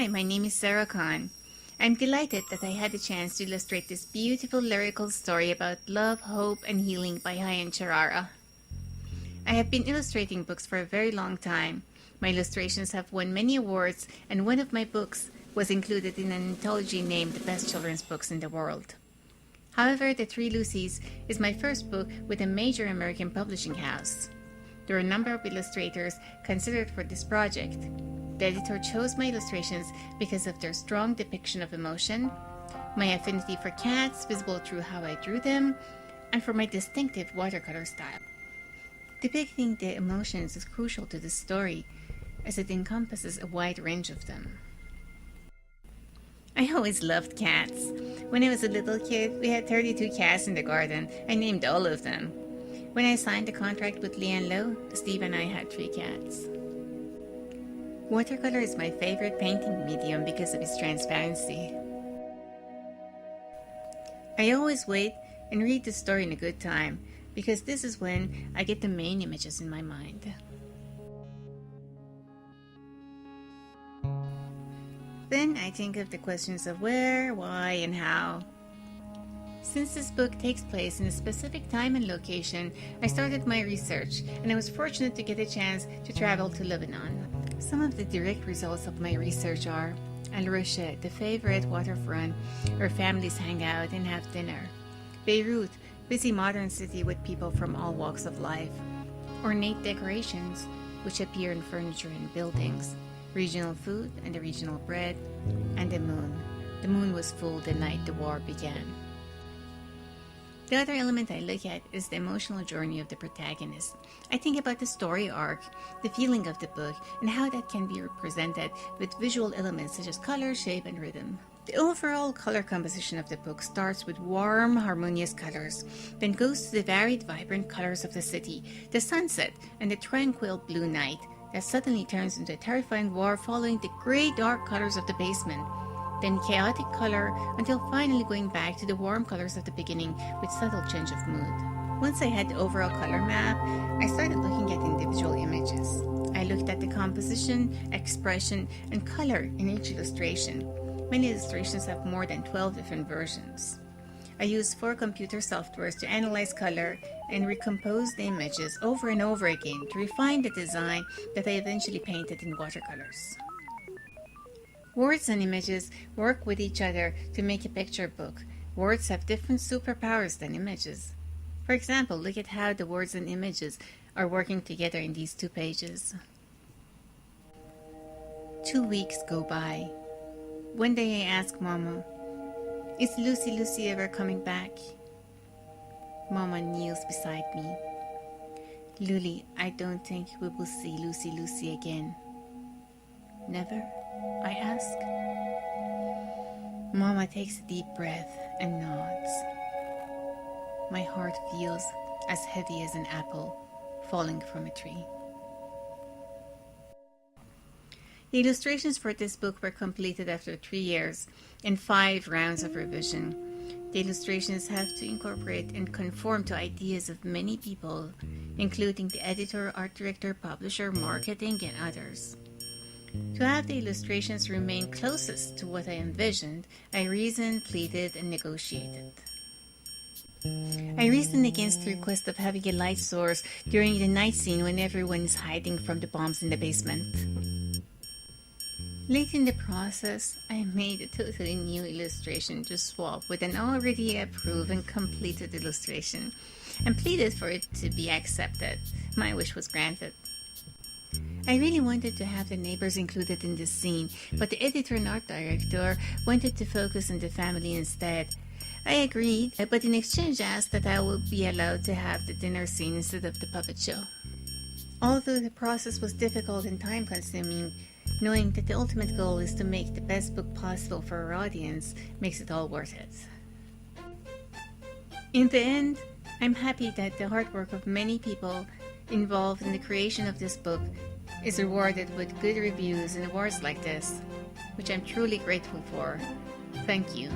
Hi, my name is Sara Kahn. I'm delighted that I had the chance to illustrate this beautiful lyrical story about love, hope, and healing by Hayyan Charara. I have been illustrating books for a very long time. My illustrations have won many awards, and one of my books was included in an anthology named The Best Children's Books in the World. However, The Three Lucies is my first book with a major American publishing house. There are a number of illustrators considered for this project. The editor chose my illustrations because of their strong depiction of emotion, my affinity for cats visible through how I drew them, and for my distinctive watercolor style. Depicting the emotions is crucial to this story, as it encompasses a wide range of them. I always loved cats. When I was a little kid, we had 32 cats in the garden. I named all of them. When I signed the contract with Lian Lo, Steve and I had 3 cats. Watercolor is my favorite painting medium because of its transparency. I always wait and read the story in a good time, because this is when I get the main images in my mind. Then I think of the questions of where, why, and how. Since this book takes place in a specific time and location, I started my research, and I was fortunate to get a chance to travel to Lebanon. Some of the direct results of my research are Al Rusha, the favorite waterfront where families hang out and have dinner; Beirut, busy modern city with people from all walks of life; ornate decorations, which appear in furniture and buildings; regional food and the regional bread; and the moon. The moon was full the night the war began. The other element I look at is the emotional journey of the protagonist. I think about the story arc, the feeling of the book, and how that can be represented with visual elements such as color, shape, and rhythm. The overall color composition of the book starts with warm, harmonious colors, then goes to the varied, vibrant colors of the city, the sunset, and the tranquil blue night that suddenly turns into a terrifying war following the gray, dark colors of the basement, then chaotic color until finally going back to the warm colors of the beginning with subtle change of mood. Once I had the overall color map, I started looking at individual images. I looked at the composition, expression, and color in each illustration. Many illustrations have more than 12 different versions. I used 4 computer softwares to analyze color and recompose the images over and over again to refine the design that I eventually painted in watercolors. Words and images work with each other to make a picture book. Words have different superpowers than images. For example, look at how the words and images are working together in these 2 pages. 2 weeks go by. One day I ask Mama, "Is Lucy ever coming back?" Mama kneels beside me. "Luli, I don't think we will see Lucy again." "Never?" I ask. Mama takes a deep breath and nods. My heart feels as heavy as an apple falling from a tree. The illustrations for this book were completed after 3 years and 5 rounds of revision. The illustrations have to incorporate and conform to ideas of many people, including the editor, art director, publisher, marketing, and others. To have the illustrations remain closest to what I envisioned, I reasoned, pleaded, and negotiated. I reasoned against the request of having a light source during the night scene when everyone is hiding from the bombs in the basement. Late in the process, I made a totally new illustration to swap with an already approved and completed illustration, and pleaded for it to be accepted. My wish was granted. I really wanted to have the neighbors included in this scene, but the editor and art director wanted to focus on the family instead. I agreed, but in exchange asked that I would be allowed to have the dinner scene instead of the puppet show. Although the process was difficult and time-consuming, knowing that the ultimate goal is to make the best book possible for our audience makes it all worth it. In the end, I'm happy that the hard work of many people involved in the creation of this book is rewarded with good reviews and awards like this, which I'm truly grateful for. Thank you.